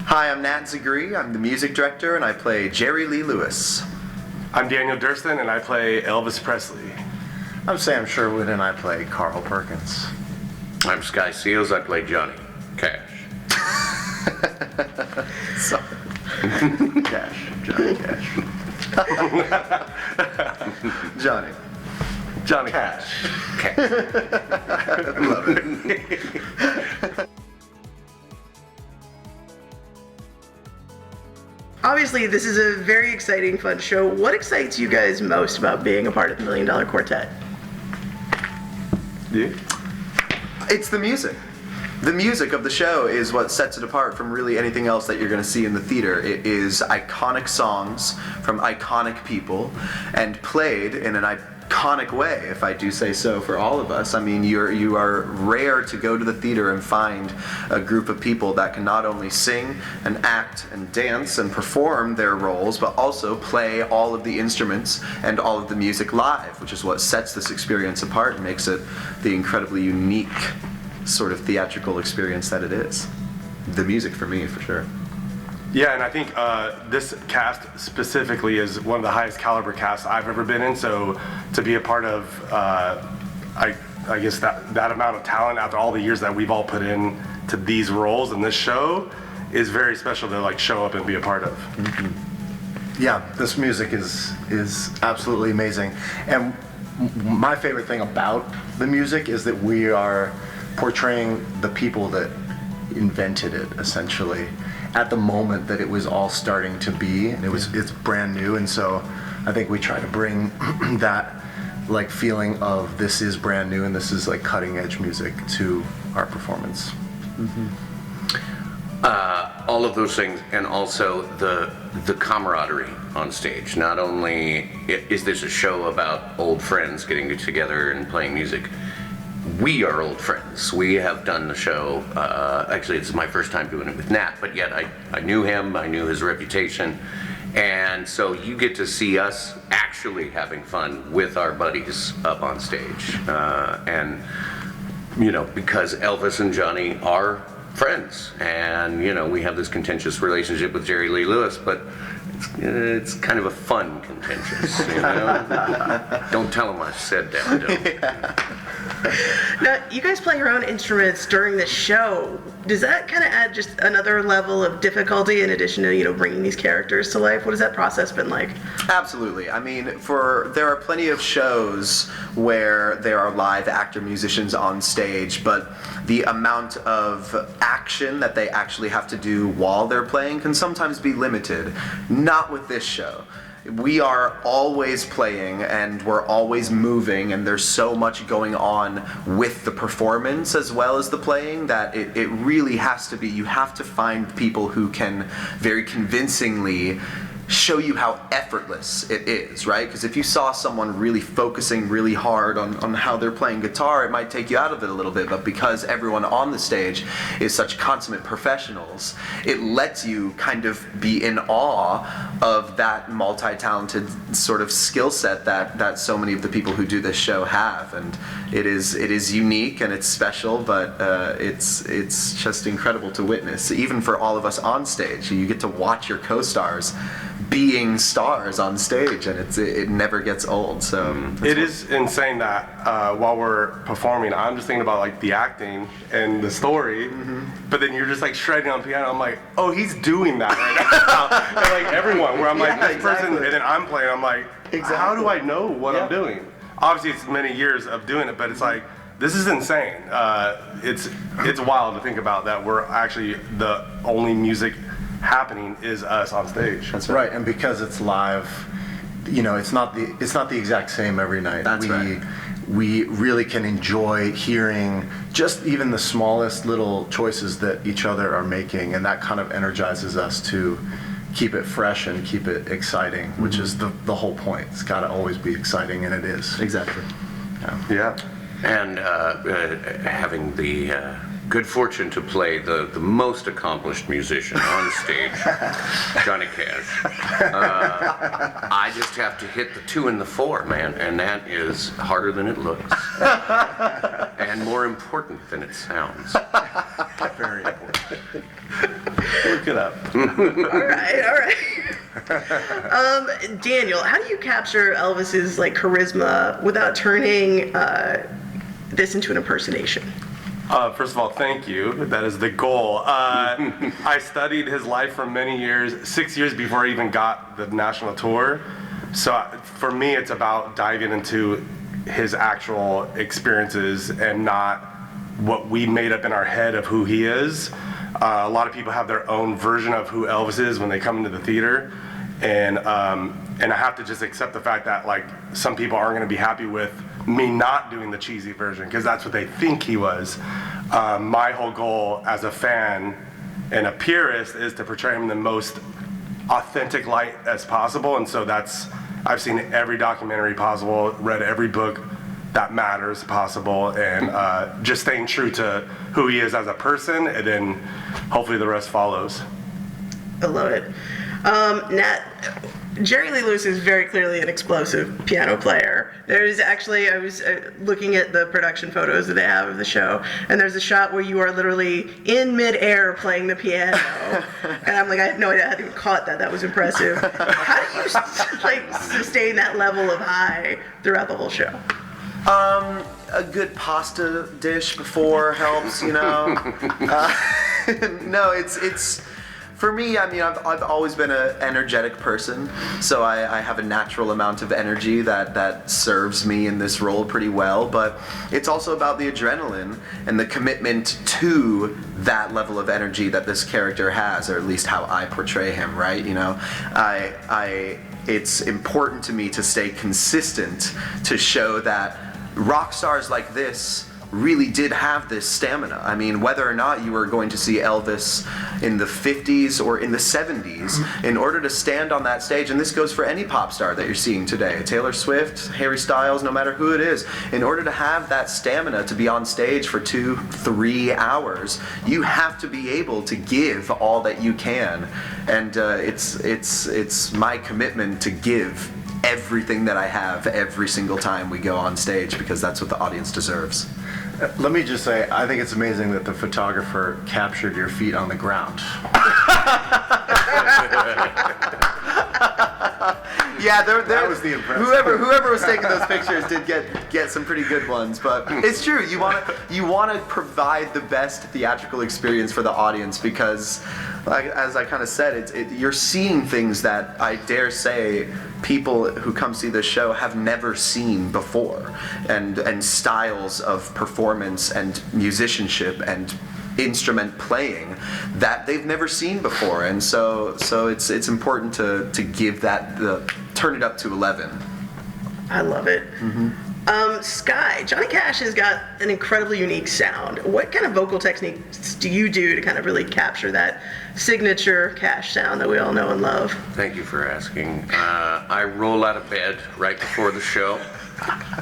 Hi, I'm Nat Zegree. I'm the music director, and I play Jerry Lee Lewis. I'm Daniel Durston, and I play Elvis Presley. I'm Sam Sherwood, and I play Carl Perkins. I'm Sky Seals. I play Johnny Cash. Cash. Johnny Cash. Johnny. Johnny Cash. Cash. Love it. Obviously, this is a very exciting, fun show. What excites you guys most about being a part of the Million Dollar Quartet? Yeah. It's the music. The music of the show is what sets it apart from really anything else that you're going to see in the theater. It is iconic songs from iconic people and played in an iconic way, if I do say so, for all of us. I mean, you are rare to go to the theater and find a group of people that can not only sing and act and dance and perform their roles, but also play all of the instruments and all of the music live, which is what sets this experience apart and makes it the incredibly unique sort of theatrical experience that it is. The music for me, for sure. Yeah, and I think this cast specifically is one of the highest caliber casts I've ever been in. So to be a part of, I guess that amount of talent after all the years that we've all put in to these roles in this show is very special to like show up and be a part of. Mm-hmm. Yeah, this music is absolutely amazing. And my favorite thing about the music is that we are portraying the people that invented it, essentially, at the moment that it was all starting to be, and it's brand new. And so I think we try to bring that like feeling of this is brand new and this is like cutting edge music to our performance. Mm-hmm. All of those things, and also the camaraderie on stage. Not only is this a show about old friends getting together and playing music, we are old friends. We have done the show, actually it's my first time doing it with Nat, but yet I knew him, I knew his reputation, and so you get to see us actually having fun with our buddies up on stage. And, you know, because Elvis and Johnny are friends, and, you know, we have this contentious relationship with Jerry Lee Lewis, but it's kind of a fun contentious, you know? Don't tell him I said that, though. Yeah. Now, you guys play your own instruments during the show. Does that kind of add just another level of difficulty in addition to, you know, bringing these characters to life? What has that process been like? Absolutely. I mean, there are plenty of shows where there are live actor musicians on stage, but the amount of action that they actually have to do while they're playing can sometimes be limited. Not with this show. We are always playing and we're always moving, and there's so much going on with the performance as well as the playing that it really has to be, you have to find people who can very convincingly show you how effortless it is, right? Because if you saw someone really focusing really hard on how they're playing guitar, it might take you out of it a little bit, but because everyone on the stage is such consummate professionals, it lets you kind of be in awe of that multi-talented sort of skill set that so many of the people who do this show have. And it is unique and it's special, but it's just incredible to witness. Even for all of us on stage, you get to watch your co-stars being stars on stage, and it never gets old. So it is insane that while we're performing, I'm just thinking about like the acting and the story, but then you're just like shredding on piano. I'm like, oh, he's doing that right now. And like everyone, where I'm like, this person, and then I'm playing. I'm like, how do I know what I'm doing? Obviously, it's many years of doing it, but it's like, this is insane. It's wild to think about that we're actually the only music happening is us on stage. That's right, and because it's live, you know, it's not the exact same every night. That's right. We really can enjoy hearing just even the smallest little choices that each other are making, and that kind of energizes us to keep it fresh and keep it exciting, which is the whole point. It's got to always be exciting, and it is. exactly. Yeah. And having the good fortune to play the most accomplished musician on stage, Johnny Cash. I just have to hit the 2 and the 4, man, and that is harder than it looks, and more important than it sounds. Very important. Look it up. All right. Daniel, how do you capture Elvis's like charisma without turning this into an impersonation? First of all, thank you. That is the goal. I studied his life for many years, 6 years before I even got the national tour. So for me, it's about diving into his actual experiences and not what we made up in our head of who he is. A lot of people have their own version of who Elvis is when they come into the theater, and I have to just accept the fact that like some people aren't going to be happy with me not doing the cheesy version because that's what they think he was. My whole goal as a fan and a purist is to portray him in the most authentic light as possible, and so I've seen every documentary possible, read every book that matters possible, and just staying true to who he is as a person, and then hopefully the rest follows. I love it. Nat, Jerry Lee Lewis is very clearly an explosive piano player. There's actually, I was looking at the production photos that they have of the show, and there's a shot where you are literally in midair playing the piano. And I'm like, I had no idea I hadn't even caught that. That was impressive. How do you like sustain that level of high throughout the whole show? A good pasta dish before helps, you know. No, it's for me. I mean, I've always been an energetic person, so I have a natural amount of energy that serves me in this role pretty well. But it's also about the adrenaline and the commitment to that level of energy that this character has, or at least how I portray him. Right? You know, it's important to me to stay consistent to show that rock stars like this really did have this stamina. I mean, whether or not you were going to see Elvis in the 50s or in the 70s, in order to stand on that stage, and this goes for any pop star that you're seeing today, Taylor Swift, Harry Styles, no matter who it is, in order to have that stamina to be on stage for 2-3 hours, you have to be able to give all that you can. And it's my commitment to give everything that I have every single time we go on stage, because that's what the audience deserves. Let me just say, I think it's amazing that the photographer captured your feet on the ground. Yeah, that was the impression. Whoever was taking those pictures did get some pretty good ones, but it's true. You want to provide the best theatrical experience for the audience, because, like, as I kind of said, you're seeing things that I dare say people who come see this show have never seen before, and styles of performance and musicianship and instrument playing that they've never seen before, and so it's important to give that turn it up to 11. I love it. Sky, Johnny Cash has got an incredibly unique sound. What kind of vocal techniques do you do to kind of really capture that signature Cash sound that we all know and love? Thank you for asking. I roll out of bed right before the show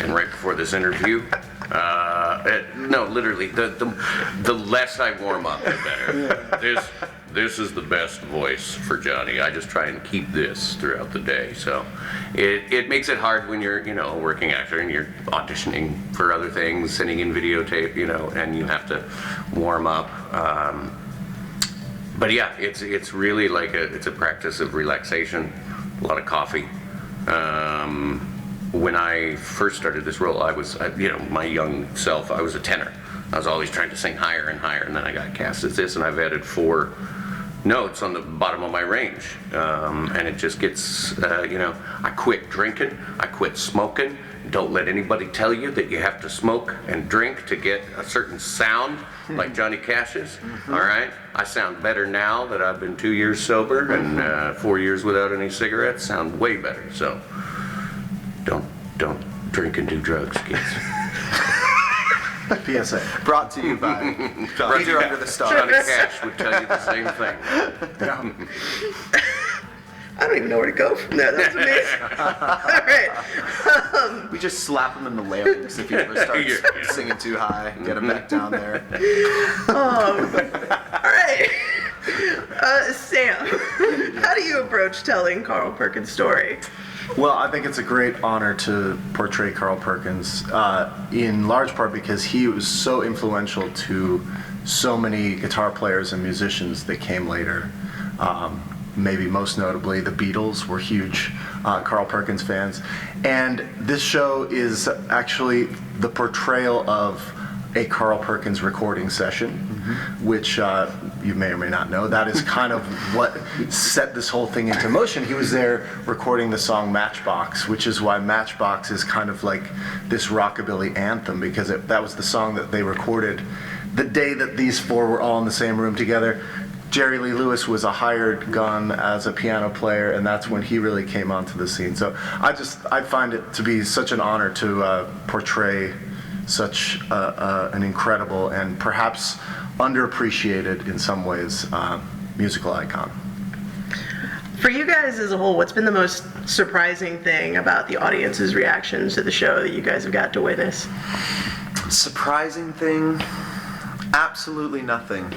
and right before this interview. No, literally, the less I warm up, the better. This is the best voice for Johnny. I just try and keep this throughout the day. So it makes it hard when you're, a working actor and you're auditioning for other things, sending in videotape, and you have to warm up. But yeah, it's really like it's a practice of relaxation, a lot of coffee. When I first started this role, I was, my young self, I was a tenor. I was always trying to sing higher and higher, and then I got cast as this, and I've added 4 notes on the bottom of my range. And it just gets, I quit drinking, I quit smoking. Don't let anybody tell you that you have to smoke and drink to get a certain sound like Johnny Cash's. All right? I sound better now that I've been 2 years sober and 4 years without any cigarettes. Sound way better. So don't drink and do drugs, kids. PSA. Brought to you by Peter Under the Stars. Johnny Cash would tell you the same thing. Yeah. I don't even know where to go from there. That's amazing. All right. We just slap him in the larynx if he ever starts singing too high. Get him back down there. All right. Sam, how do you approach telling Carl Perkins' story? Well, I think it's a great honor to portray Carl Perkins, in large part because he was so influential to so many guitar players and musicians that came later. Maybe most notably, the Beatles were huge Carl Perkins fans. And this show is actually the portrayal of a Carl Perkins recording session, which you may or may not know. That is kind of what set this whole thing into motion. He was there recording the song Matchbox, which is why Matchbox is kind of like this rockabilly anthem, because that was the song that they recorded the day that these four were all in the same room together. Jerry Lee Lewis was a hired gun as a piano player, and that's when he really came onto the scene. So I find it to be such an honor to portray such an incredible and perhaps underappreciated in some ways musical icon. For you guys as a whole, what's been the most surprising thing about the audience's reactions to the show that you guys have got to witness? Surprising thing? Absolutely nothing.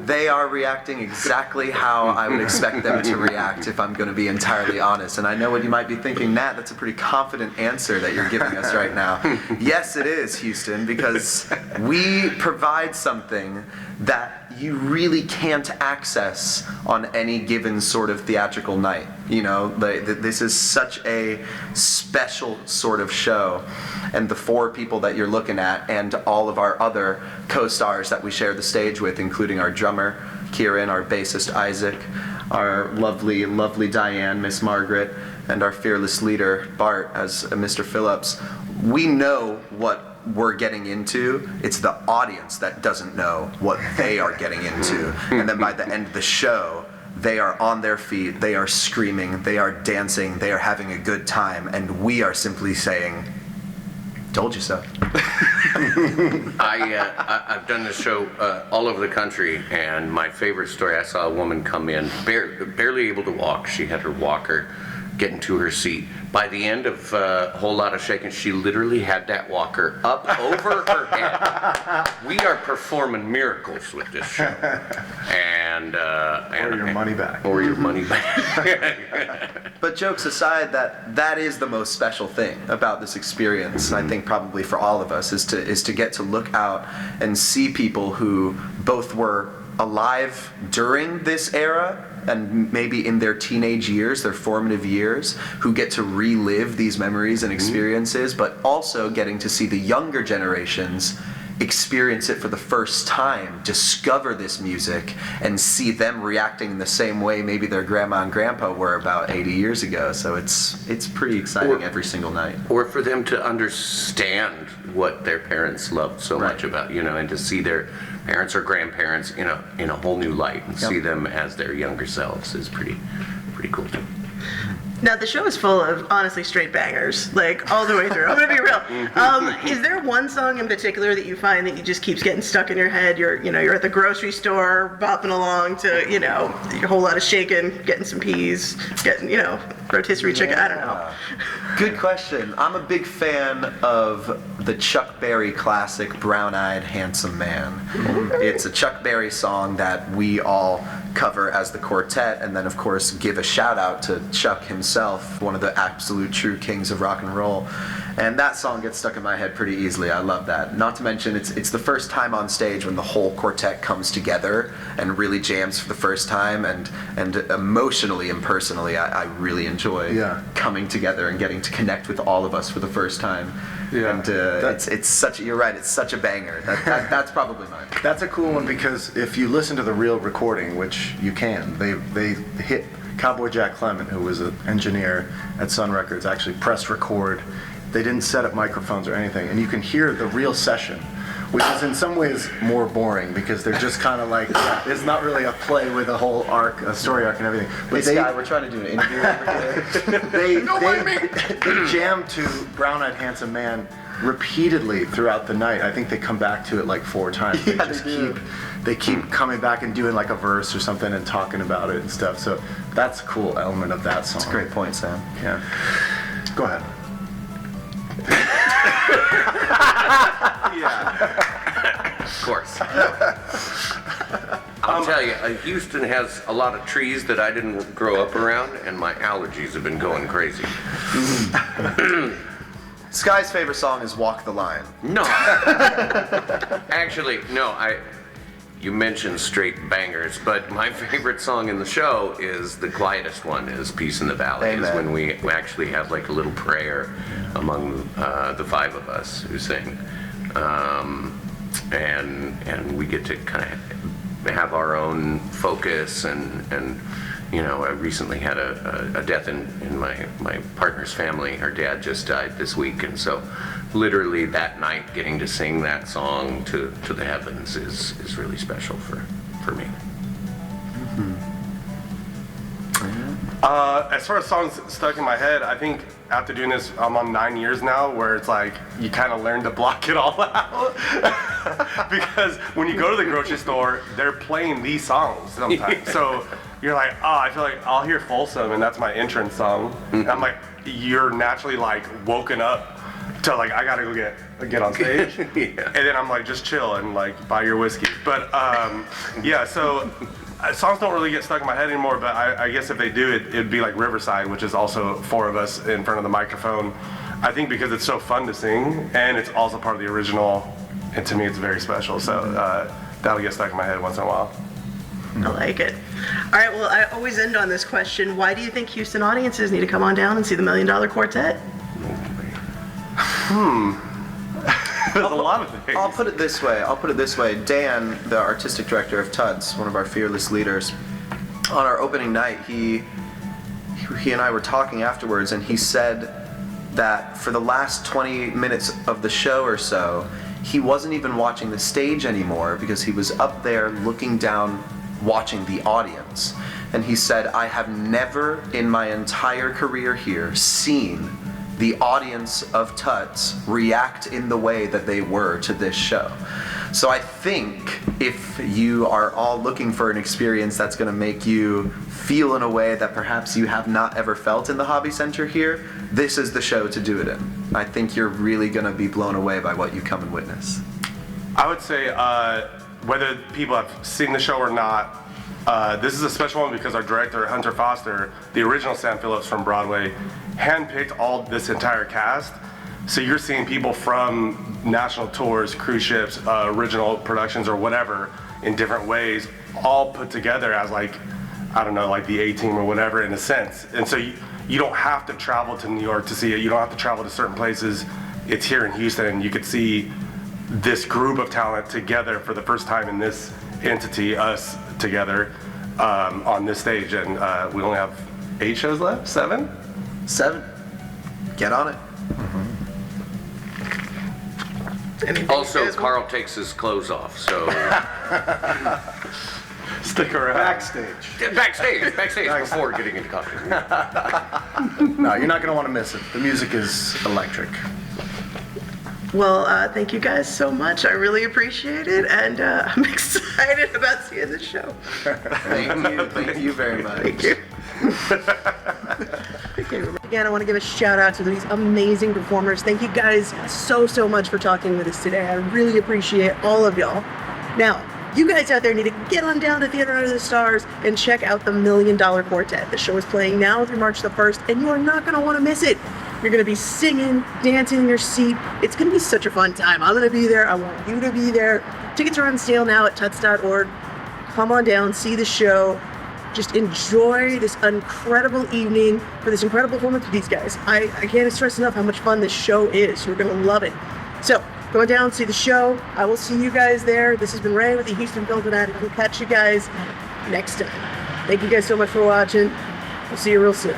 They are reacting exactly how I would expect them to react, if I'm going to be entirely honest. And I know what you might be thinking, Nat, that's a pretty confident answer that you're giving us right now. Yes, it is, Houston, because we provide something that you really can't access on any given sort of theatrical night. You know, this is such a special sort of show. And the four people that you're looking at, and all of our other co-stars that we share the stage with, including our drummer, Kieran, our bassist, Isaac, our lovely, lovely Diane, Miss Margaret, and our fearless leader, Bart, as Mr. Phillips. We know what we're getting into. It's the audience that doesn't know what they are getting into. And then by the end of the show, they are on their feet, they are screaming, they are dancing, they are having a good time, and we are simply saying, told you so. I've done this show all over the country, and my favorite story, I saw a woman come in, barely able to walk. She had her walker getting to her seat. By the end of a whole lot of shaking, she literally had that walker up over her head. We are performing miracles with this show. Or your money back. Or your money back. But jokes aside, that is the most special thing about this experience. I think probably for all of us is to get to look out and see people who both were alive during this era and maybe in their teenage years, their formative years, who get to relive these memories and experiences, but also getting to see the younger generations experience it for the first time, discover this music, and see them reacting in the same way maybe their grandma and grandpa were about 80 years ago. So it's pretty exciting every single night. Or for them to understand what their parents loved so much about, and to see their parents or grandparents in a whole new light, and see them as their younger selves is pretty cool too. Now, the show is full of, honestly, straight bangers, like, all the way through. I'm going to be real. Is there one song in particular that you find that you just keeps getting stuck in your head? You're at the grocery store, bopping along to, a whole lot of shaking, getting some peas, getting, rotisserie chicken, I don't know. Good question. I'm a big fan of the Chuck Berry classic, Brown-Eyed Handsome Man. It's a Chuck Berry song that we all cover as the quartet, and then of course give a shout out to Chuck himself, one of the absolute true kings of rock and roll. And that song gets stuck in my head pretty easily. I love that. Not to mention it's the first time on stage when the whole quartet comes together and really jams for the first time, and emotionally and personally I really enjoy coming together and getting to connect with all of us for the first time. Yeah. And it's such, you're right, it's such a banger. That's probably mine. That's a cool one, because if you listen to the real recording, which you can, they hit Cowboy Jack Clement, who was an engineer at Sun Records, actually pressed record. They didn't set up microphones or anything, and you can hear the real session, which is in some ways more boring, because they're just kind of like, it's not really a play with a whole arc, a story arc and everything. But we're trying to do an interview over here. They jam to Brown-Eyed Handsome Man repeatedly throughout the night. I think they come back to it like 4 times. They keep coming back and doing like a verse or something and talking about it and stuff. So that's a cool element of that song. That's a great point, Sam. Yeah. Go ahead. Yeah. Of course. I'll tell you, Houston has a lot of trees that I didn't grow up around, and my allergies have been going crazy. Sky's favorite song is Walk the Line. No. Actually, no, you mentioned straight bangers, but my favorite song in the show is the quietest one, is Peace in the Valley. Amen. Is when we actually have like a little prayer among the five of us who sing. And we get to kind of have our own focus and you know, I recently had a death in my partner's family. Her dad just died this week, and so literally that night getting to sing that song to the heavens is really special for me. As far as songs stuck in my head, I think after doing this, I'm on 9 years now, where it's like you kind of learn to block it all out. Because when you go to the grocery store, they're playing these songs sometimes. So you're like, oh, I feel like I'll hear Folsom, and that's my entrance song. And I'm like, you're naturally like woken up to like, I gotta go get on stage. Yeah. And then I'm like, just chill and like buy your whiskey. But yeah, so songs don't really get stuck in my head anymore, but I guess if they do, it'd be like Riverside, which is also 4 of us in front of the microphone. I think because it's so fun to sing, and it's also part of the original, and to me it's very special. So that'll get stuck in my head once in a while. I like it. All right, well, I always end on this question. Why do you think Houston audiences need to come on down and see the Million Dollar Quartet? There's a lot of things. I'll put it this way. Dan, the artistic director of Tuts, one of our fearless leaders, on our opening night, he and I were talking afterwards, and he said that for the last 20 minutes of the show or so, he wasn't even watching the stage anymore because he was up there looking down, watching the audience. And he said, I have never in my entire career here seen the audience of Tuts react in the way that they were to this show. So I think if you are all looking for an experience that's going to make you feel in a way that perhaps you have not ever felt in the Hobby Center here, this is the show to do it in. I think you're really going to be blown away by what you come and witness. I would say whether people have seen the show or not, this is a special one because our director, Hunter Foster, the original Sam Phillips from Broadway, handpicked all this entire cast. So you're seeing people from national tours, cruise ships, original productions or whatever in different ways, all put together as like, I don't know, like the A-Team or whatever in a sense. And so you don't have to travel to New York to see it. You don't have to travel to certain places. It's here in Houston, and you could see this group of talent together for the first time in this entity, us together on this stage. And we only have 8 shows left? 7? 7. Get on it. Anything Also, you guys want? Carl takes his clothes off, so Stick around. Backstage. backstage before getting into costume. No, you're not going to want to miss it. The music is electric. Well, thank you guys so much. I really appreciate it, and I'm excited about seeing the show. Thank you very much. Thank you. Again, I want to give a shout out to these amazing performers. Thank you guys so much for talking with us today. I really appreciate all of y'all. Now, you guys out there need to get on down to Theater Under the Stars and check out the Million Dollar Quartet. The show is playing now through March the 1st, and you are not going to want to miss it. You're going to be singing, dancing in your seat. It's going to be such a fun time. I'm going to be there. I want you to be there. Tickets are on sale now at tuts.org. Come on down, see the show. Just enjoy this incredible evening for this incredible performance with these guys. I can't stress enough how much fun this show is. You're going to love it. So, go down, see the show. I will see you guys there. This has been Ray with the Houston Film Fanatics. We'll catch you guys next time. Thank you guys so much for watching. We'll see you real soon.